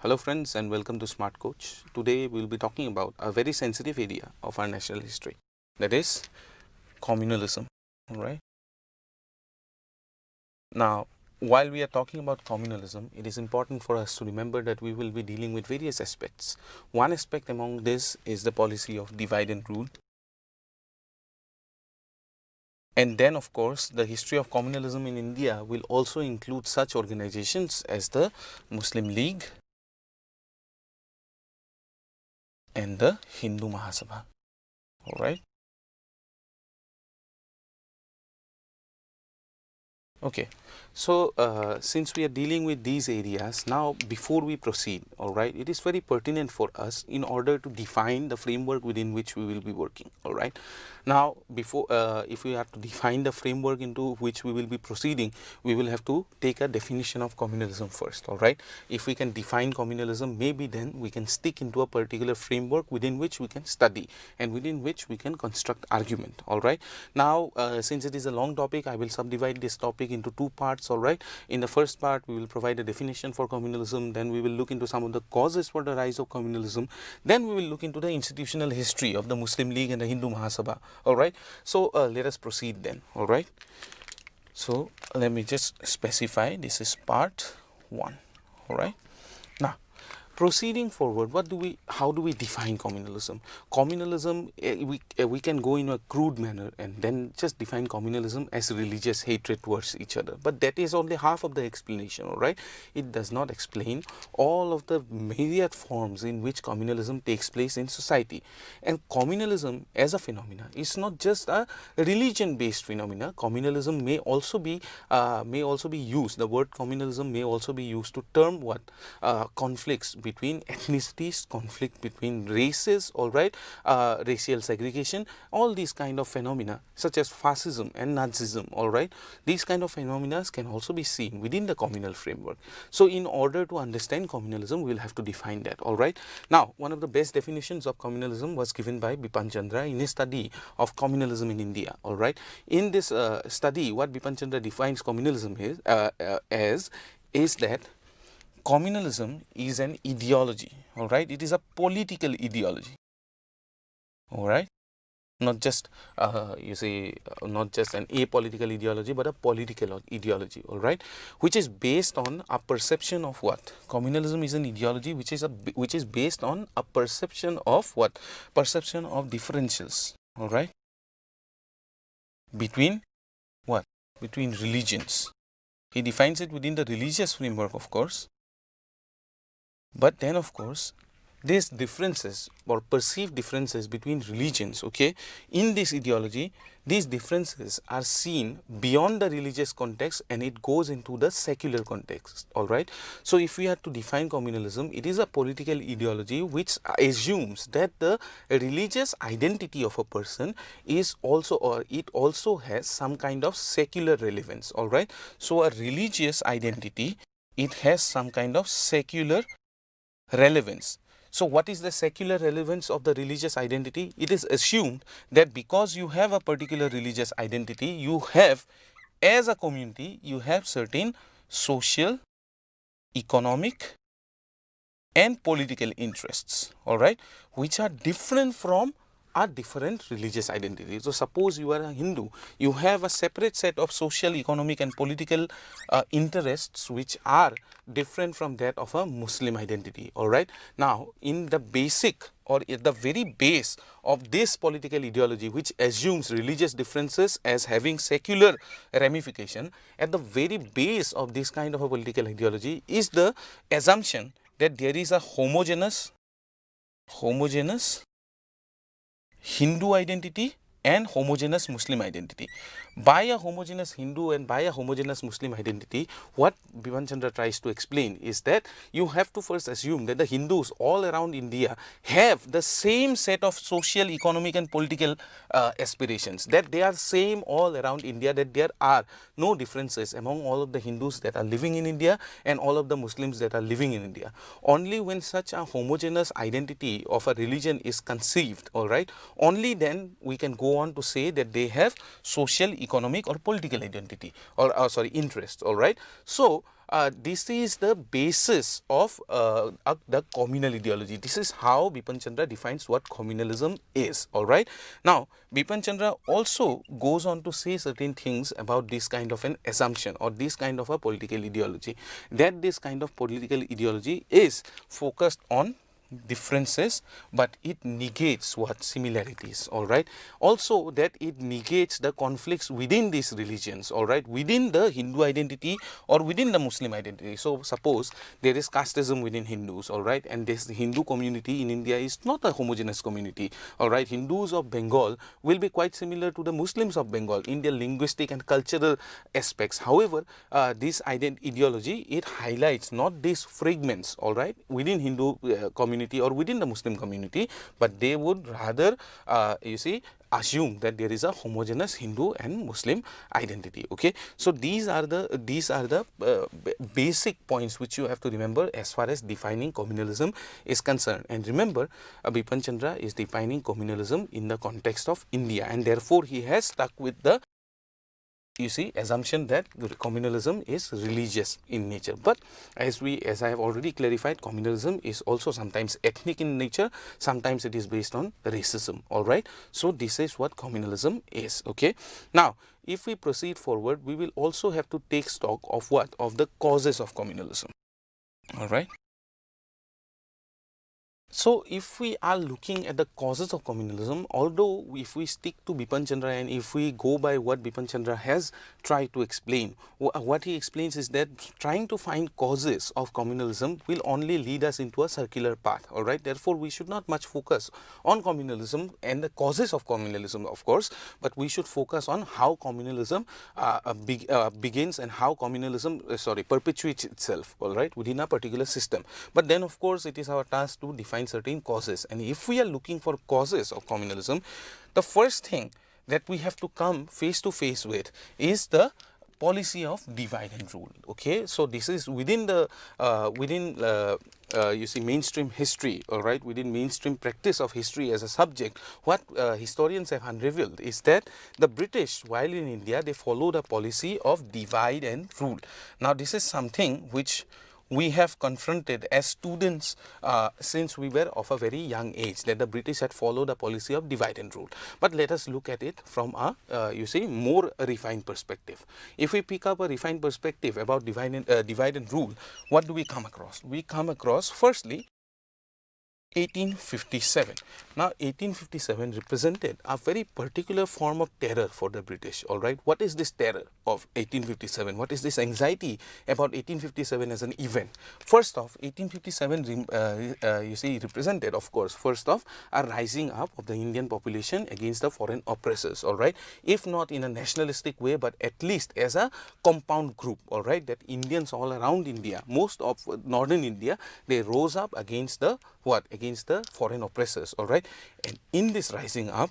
Hello friends and welcome to Smart Coach. Today we will be talking about a very sensitive area of our national history, that is communalism. Alright. Now, while we are talking about communalism, it is important for us to remember that we will be dealing with various aspects. One aspect among this is the policy of divide and rule. And then of course the history of communalism in India will also include such organizations as the Muslim League and the Hindu Mahasabha. Alright. Okay, so since we are dealing with these areas, now before we proceed, alright, it is very pertinent for us in order to define the framework within which we will be working, alright. Now, before, if we have to define the framework into which we will be proceeding, we will have to take a definition of communalism first, alright. If we can define communalism, maybe then we can stick into a particular framework within which we can study and within which we can construct argument, alright. Now, since it is a long topic, I will subdivide this topic into two parts, alright. In the first part, we will provide a definition for communalism, then we will look into some of the causes for the rise of communalism, then we will look into the institutional history of the Muslim League and the Hindu Mahasabha, alright. So, let us proceed then, alright. So, let me just specify this is part 1, alright. Now, proceeding forward, how do we define communalism? Communalism, we can go in a crude manner and then just define communalism as religious hatred towards each other. But that is only half of the explanation, alright? It does not explain all of the myriad forms in which communalism takes place in society. And communalism as a phenomena is not just a religion-based phenomena. Communalism may also be used. The word communalism may also be used to term what conflicts between ethnicities, conflict between races, alright, racial segregation, all these kind of phenomena such as fascism and Nazism, alright, these kind of phenomena can also be seen within the communal framework. So, in order to understand communalism, we will have to define that, alright. Now, one of the best definitions of communalism was given by Bipan Chandra in his study of communalism in India, alright. In this study, what Bipan Chandra defines communalism is that communalism is an ideology, alright. It is a political ideology, alright. Not just not just an apolitical ideology, but a political ideology, alright, which is based on a perception of what? Communalism is an ideology which is based on a perception of what? Perception of differentials, alright, between what? Between religions. He defines it within the religious framework, of course. But then of course, these differences or perceived differences between religions, okay, in this ideology, these differences are seen beyond the religious context and it goes into the secular context, alright. So, if we have to define communalism, it is a political ideology which assumes that the religious identity of a person is also, or it also has some kind of secular relevance, alright. So, a religious identity, it has some kind of secular relevance. So, what is the secular relevance of the religious identity? It is assumed that because you have a particular religious identity, you have, as a community, you have certain social, economic and political interests, alright, which are different from a different religious identity. So, suppose you are a Hindu, you have a separate set of social, economic and political interests which are different from that of a Muslim identity, alright. Now, in the basic or at the very base of this political ideology which assumes religious differences as having secular ramification, at the very base of this kind of a political ideology is the assumption that there is a homogeneous Hindu identity and homogeneous Muslim identity. By a homogeneous Hindu and by a homogeneous Muslim identity, what Bipan Chandra tries to explain is that you have to first assume that the Hindus all around India have the same set of social, economic and political aspirations, that they are same all around India, that there are no differences among all of the Hindus that are living in India and all of the Muslims that are living in India. Only when such a homogeneous identity of a religion is conceived, alright, only then we can go on to say that they have social, economic or political identity or interests, alright. So, this is the basis of the communal ideology. This is how Bipan Chandra defines what communalism is. All right. Now, Bipan Chandra also goes on to say certain things about this kind of an assumption or this kind of a political ideology, that this kind of political ideology is focused on differences, but it negates what similarities. All right. Also, that it negates the conflicts within these religions, all right, within the Hindu identity or within the Muslim identity. So suppose there is casteism within Hindus, all right, and this Hindu community in India is not a homogeneous community, all right. Hindus of Bengal will be quite similar to the Muslims of Bengal in their linguistic and cultural aspects. However, this ideology, it highlights not these fragments, all right, within Hindu community or within the Muslim community, but they would rather you see, assume that there is a homogeneous Hindu and Muslim identity. Okay, so these are the basic points which you have to remember as far as defining communalism is concerned. And remember, Bipan Chandra is defining communalism in the context of India, and therefore he has stuck with the, you see, assumption that communalism is religious in nature. But as I have already clarified, communalism is also sometimes ethnic in nature, sometimes it is based on racism. All right, so this is what communalism is. Okay, now if we proceed forward, we will also have to take stock of what, of the causes of communalism. All right. So, if we are looking at the causes of communalism, although if we stick to Bipan Chandra and if we go by what Bipan Chandra has tried to explain, what he explains is that trying to find causes of communalism will only lead us into a circular path. All right. Therefore, we should not much focus on communalism and the causes of communalism, of course, but we should focus on how communalism begins and how communalism perpetuates itself, all right, within a particular system. But then, of course, it is our task to define certain causes, and if we are looking for causes of communalism, the first thing that we have to come face to face with is the policy of divide and rule. Okay, so this is within the you see, mainstream history, all right, within mainstream practice of history as a subject. What historians have unraveled is that the British, while in India, they followed a policy of divide and rule. Now, this is something which we have confronted as students since we were of a very young age, that the British had followed a policy of divide and rule. But let us look at it from a you see, more refined perspective. If we pick up a refined perspective about divide and rule, what do we come across? We come across firstly 1857. Now, 1857 represented a very particular form of terror for the British. All right, what is this terror of 1857? What is this anxiety about 1857 as an event? First off, 1857 you see, represented, of course, first off, a rising up of the Indian population against the foreign oppressors. All right, if not in a nationalistic way, but at least as a compound group. All right, that Indians all around India, most of northern India, they rose up against the what? Against the foreign oppressors. All right, and in this rising up,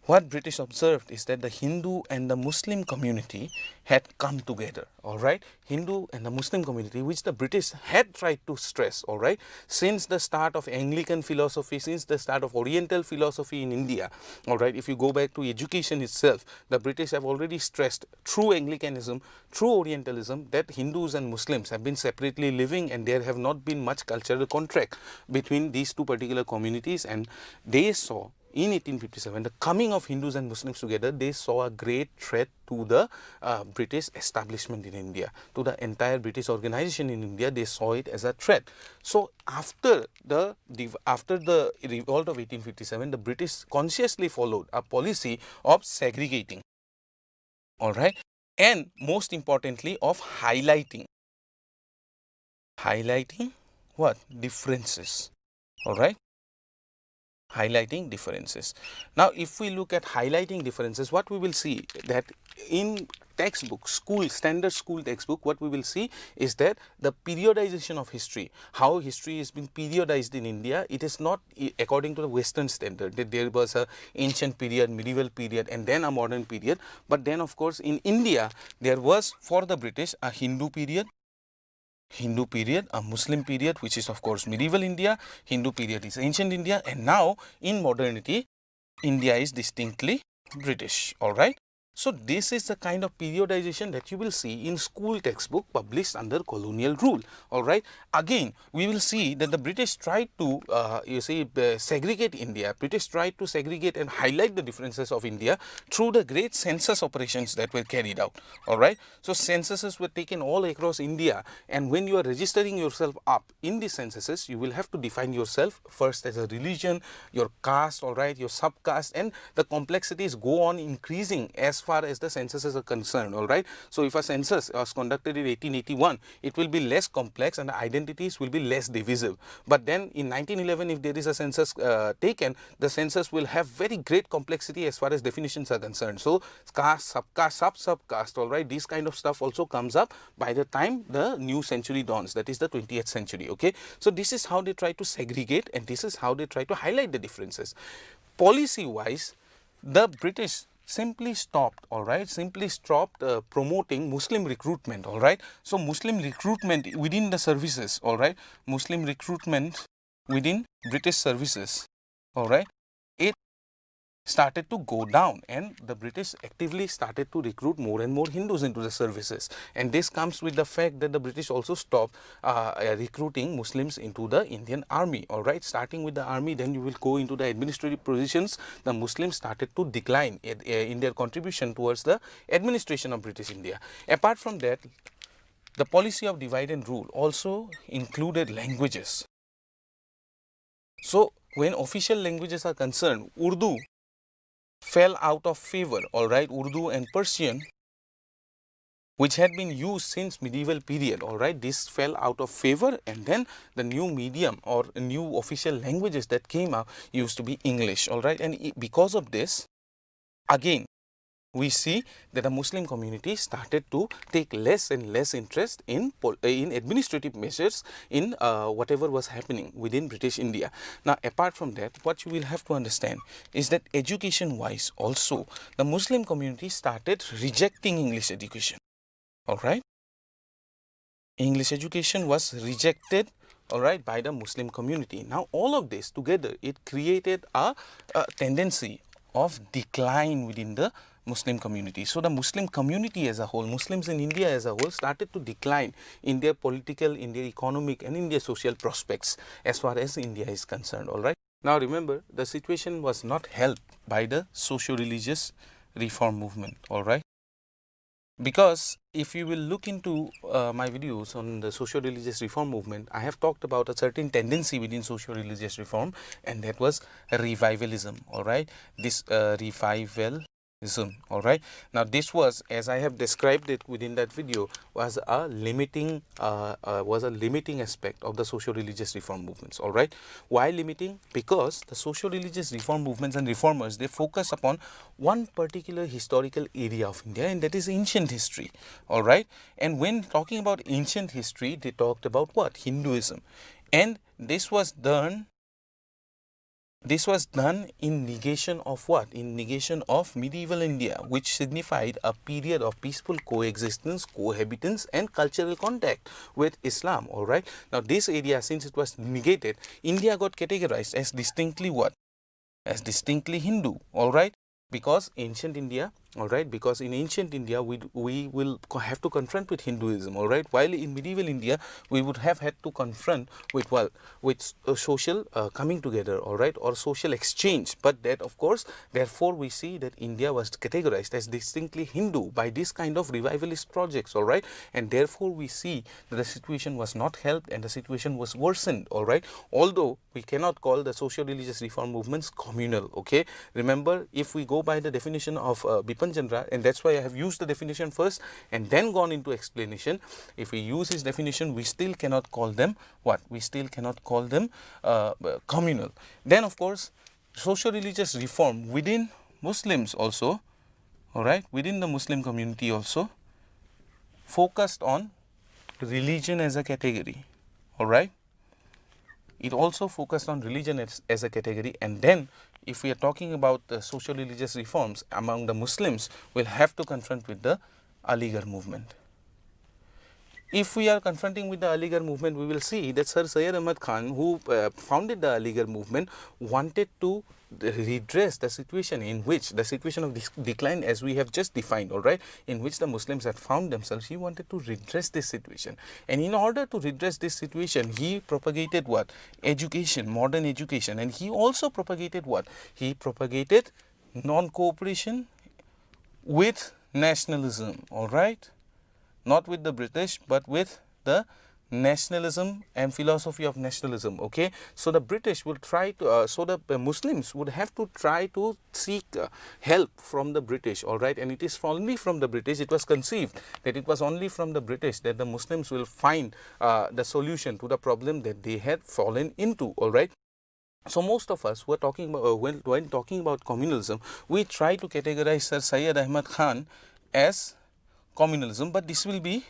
what British observed is that the Hindu and the Muslim community had come together. All right, Hindu and the Muslim community, which the British had tried to stress, all right, since the start of Anglican philosophy, since the start of Oriental philosophy in India. All right, if you go back to education itself, the British have already stressed through Anglicanism, through Orientalism, that Hindus and Muslims have been separately living, and there have not been much cultural contract between these two particular communities. And they saw in 1857 the coming of Hindus and Muslims together, they saw a great threat to the British establishment in India, to the entire British organization in India. They saw it as a threat. So after the revolt of 1857, the British consciously followed a policy of segregating, all right, and most importantly of highlighting what? Differences. All right, highlighting differences. Now, if we look at highlighting differences, what we will see that in textbook, standard school textbook, what we will see is that the periodization of history, how history is being periodized in India, it is not according to the Western standard, that there was a ancient period, medieval period, and then a modern period. But then, of course, in India, there was for the British a Hindu period, a Muslim period, which is of course medieval India, Hindu period is ancient India, and now in modernity, India is distinctly British. All right. So this is the kind of periodization that you will see in school textbook published under colonial rule. All right. Again, we will see that the British tried to segregate India. British tried to segregate and highlight the differences of India through the great census operations that were carried out. All right. So censuses were taken all across India, and when you are registering yourself up in the censuses, you will have to define yourself first as a religion, your caste, all right, your subcaste, and the complexities go on increasing as far as the censuses are concerned. All right. So if a census was conducted in 1881, it will be less complex and the identities will be less divisive. But then in 1911, if there is a census taken, the census will have very great complexity as far as definitions are concerned. So caste, subcaste, subcaste, all right, this kind of stuff also comes up by the time the new century dawns, that is the 20th century. Okay. So this is how they try to segregate, and this is how they try to highlight the differences. Policy wise, the British simply stopped, all right, promoting Muslim recruitment. All right. So Muslim recruitment within the services, all right, Muslim recruitment within British services, all right, it started to go down, and the British actively started to recruit more and more Hindus into the services. And this comes with the fact that the British also stopped recruiting Muslims into the Indian army. All right, starting with the army, then you will go into the administrative positions. The Muslims started to decline in their contribution towards the administration of British India. Apart from that, the policy of divide and rule also included languages. So when official languages are concerned, Urdu fell out of favor. All right, Urdu and Persian, which had been used since medieval period, all right, this fell out of favor, and then the new medium or new official languages that came out used to be English. All right, and because of this, again, we see that the Muslim community started to take less and less interest in administrative measures in whatever was happening within British India. Now, apart from that, what you will have to understand is that education wise also, the Muslim community started rejecting English education. All right, English education was rejected, all right, by the Muslim community. Now, all of this together, it created a tendency of decline within the Muslim community. So the Muslim community as a whole, Muslims in India as a whole, started to decline in their political, in their economic, and in their social prospects as far as India is concerned. All right. Now remember, the situation was not helped by the socio-religious reform movement. All right. Because if you will look into my videos on the socio-religious reform movement, I have talked about a certain tendency within socio-religious reform, and that was revivalism. All right, this revivalism. All right. Now this was, as I have described it within that video, was a limiting aspect of the socio-religious reform movements. All right. Why limiting? Because the socio-religious reform movements and reformers, they focus upon one particular historical area of India, and that is ancient history. All right. And when talking about ancient history, they talked about what? Hinduism. And this was done in negation of what? In negation of medieval India, which signified a period of peaceful coexistence, cohabitance, and cultural contact with Islam. All right. Now, this area, since it was negated, India got categorized as distinctly what? As distinctly Hindu. All right. Because ancient India, all right, because in ancient India we will have to confront with Hinduism, all right, while in medieval India we would have had to confront with what? With social coming together, all right, or social exchange. But that, of course, therefore we see that India was categorized as distinctly Hindu by this kind of revivalist projects, all right, and therefore we see that the situation was not helped and the situation was worsened, all right, although we cannot call the socio-religious reform movements communal. Okay, remember, if we go by the definition of Bipan Chandra, and that's why I have used the definition first and then gone into explanation. If we use his definition, we still cannot call them what? We still cannot call them communal. Then, of course, socio-religious reform within Muslims also, all right, within the Muslim community also focused on religion as a category, all right. It also focused on religion as a category, and then if we are talking about the socio-religious reforms among the Muslims, we'll have to confront with the Aligarh movement. if we are confronting with the Aligarh movement, we will see that Sir Syed Ahmad Khan, who founded the Aligarh movement, wanted to redress the situation in which the situation of decline, as we have just defined, all right, in which the Muslims had found themselves. He wanted to redress this situation, and in order to redress this situation, he propagated what? Education, modern education. And he also propagated what? He propagated non-cooperation with nationalism, all right, not with the British, but with the nationalism and philosophy of nationalism. Okay, so the British will try to so the Muslims would have to try to seek help from the British, all right, and it is only from the British, it was conceived that it was only from the British that the Muslims will find the solution to the problem that they had fallen into, all right. So most of us who are talking about when talking about communalism, we try to categorize Sir Syed Ahmad Khan as communalism, but this will be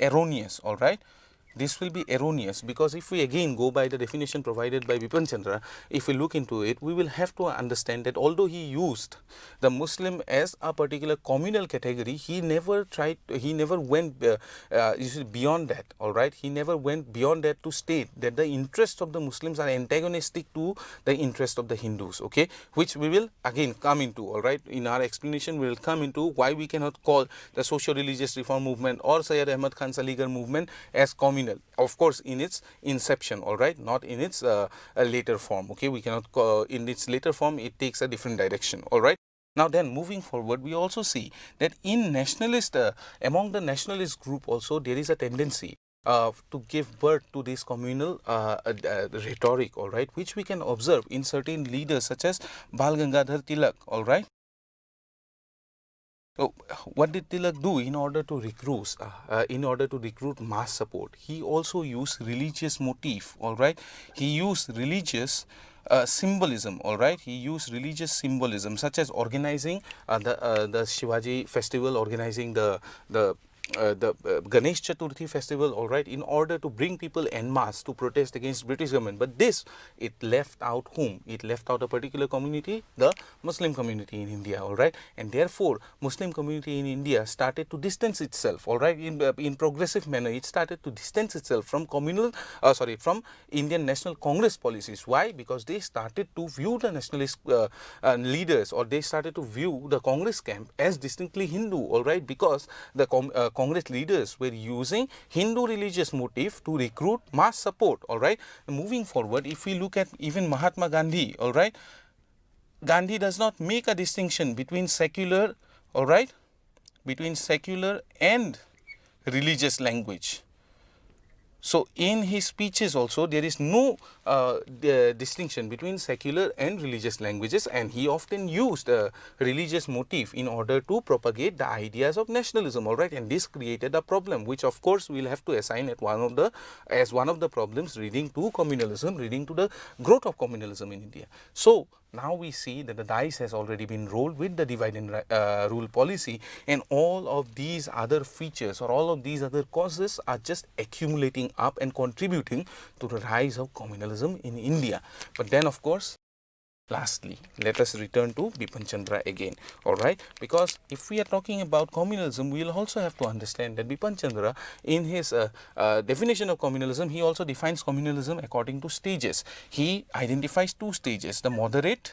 erroneous, all right. This will be erroneous, because if we again go by the definition provided by Bipan Chandra, if we look into it, we will have to understand that although he used the Muslim as a particular communal category, he never went beyond that, all right. He never went beyond that to state that the interests of the Muslims are antagonistic to the interest of the Hindus, okay, which we will again come into, all right. In our explanation, we will come into why we cannot call the socio-religious reform movement or Syed Ahmad Khan's Aligarh movement as communal. Of course, in its inception, all right, not in its later form, okay. We cannot call in its later form, it takes a different direction, all right. Now then, moving forward, we also see that in nationalist among the nationalist group also there is a tendency to give birth to this communal rhetoric, all right, which we can observe in certain leaders such as Bal Gangadhar Tilak, all right. So what did Tilak do in order to recruit mass support? He also used religious motif, all right. He used religious symbolism, all right. He used religious symbolism such as organizing the Shivaji festival, organizing the Ganesh Chaturthi festival, all right, in order to bring people en masse to protest against British government. But this, it left out whom? It left out a particular community, the Muslim community in India, all right. And therefore, Muslim community in India started to distance itself, all right, in progressive manner. It started to distance itself from from Indian National Congress policies. Why? Because they started to view the nationalist leaders, or they started to view the Congress camp as distinctly Hindu, all right, because the Congress leaders were using Hindu religious motive to recruit mass support, all right. Moving forward, if we look at even Mahatma Gandhi, all right, Gandhi does not make a distinction between secular, all right, between secular and religious language. So in his speeches also there is no distinction between secular and religious languages, and he often used a religious motif in order to propagate the ideas of nationalism, all right. And this created a problem, which of course we will have to assign at one of the problems leading to communalism, leading to the growth of communalism in India. So now we see that the dice has already been rolled with the divide and rule policy, and all of these other features or all of these other causes are just accumulating up and contributing to the rise of communalism in India. But then of course, lastly, let us return to Bipan Chandra again, all right, because if we are talking about communalism, we will also have to understand that Bipan Chandra, in his definition of communalism, he also defines communalism according to stages. He identifies two stages, the moderate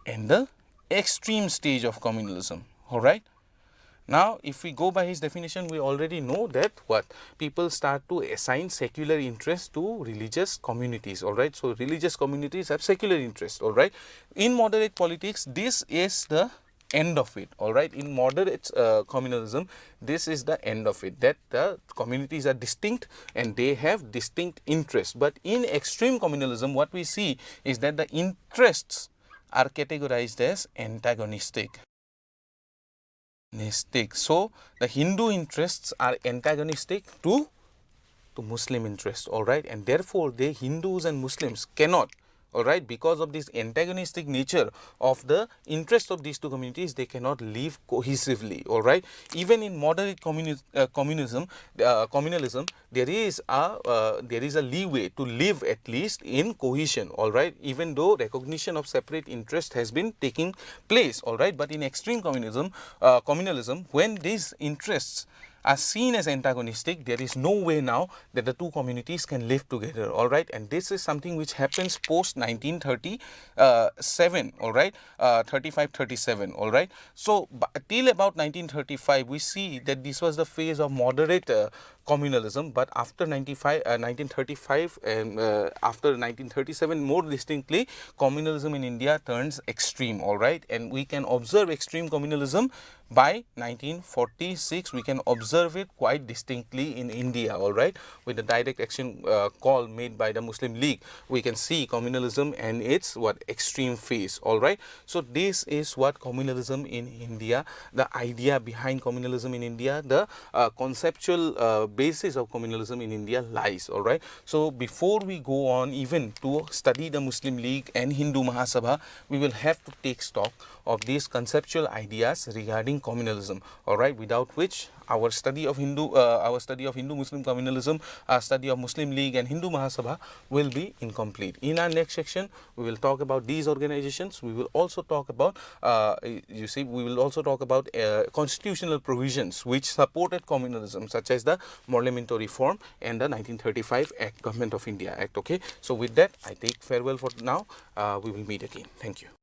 and the extreme stage of communalism, all right. Now, if we go by his definition, we already know that what? People start to assign secular interest to religious communities, all right. So religious communities have secular interest, all right. In moderate politics, this is the end of it, all right. In moderate communalism, this is the end of it, that the communities are distinct and they have distinct interests. But in extreme communalism, what we see is that the interests are categorized as antagonistic. So the Hindu interests are antagonistic to Muslim interests, all right, and therefore the Hindus and Muslims cannot, all right, because of this antagonistic nature of the interest of these two communities, they cannot live cohesively, all right. Even in moderate communalism, there is a leeway to live at least in cohesion, all right, even though recognition of separate interest has been taking place, all right. But in extreme communalism, when these interests are seen as antagonistic, there is no way now that the two communities can live together, all right. And this is something which happens post 1937, all right, 35-37, all right. So till about 1935 we see that this was the phase of moderate communalism, but after 1935 and after 1937, more distinctly, communalism in India turns extreme, all right. And we can observe extreme communalism by 1946. We can observe it quite distinctly in India, all right, with the direct action call made by the Muslim League. We can see communalism and its extreme phase, all right. So this is what communalism in India, the idea behind communalism in India, the conceptual basis of communalism in India lies, all right. So before we go on even to study the Muslim League and Hindu Mahasabha, we will have to take stock of these conceptual ideas regarding communalism, all right, without which our study of Hindu-Muslim communalism, our study of Muslim League and Hindu Mahasabha will be incomplete. In our next section, we will talk about these organizations. We will also talk about, constitutional provisions which supported communalism, such as the Parliamentary Reform and the 1935 Act, Government of India Act. Okay. So with that, I take farewell for now. We will meet again. Thank you.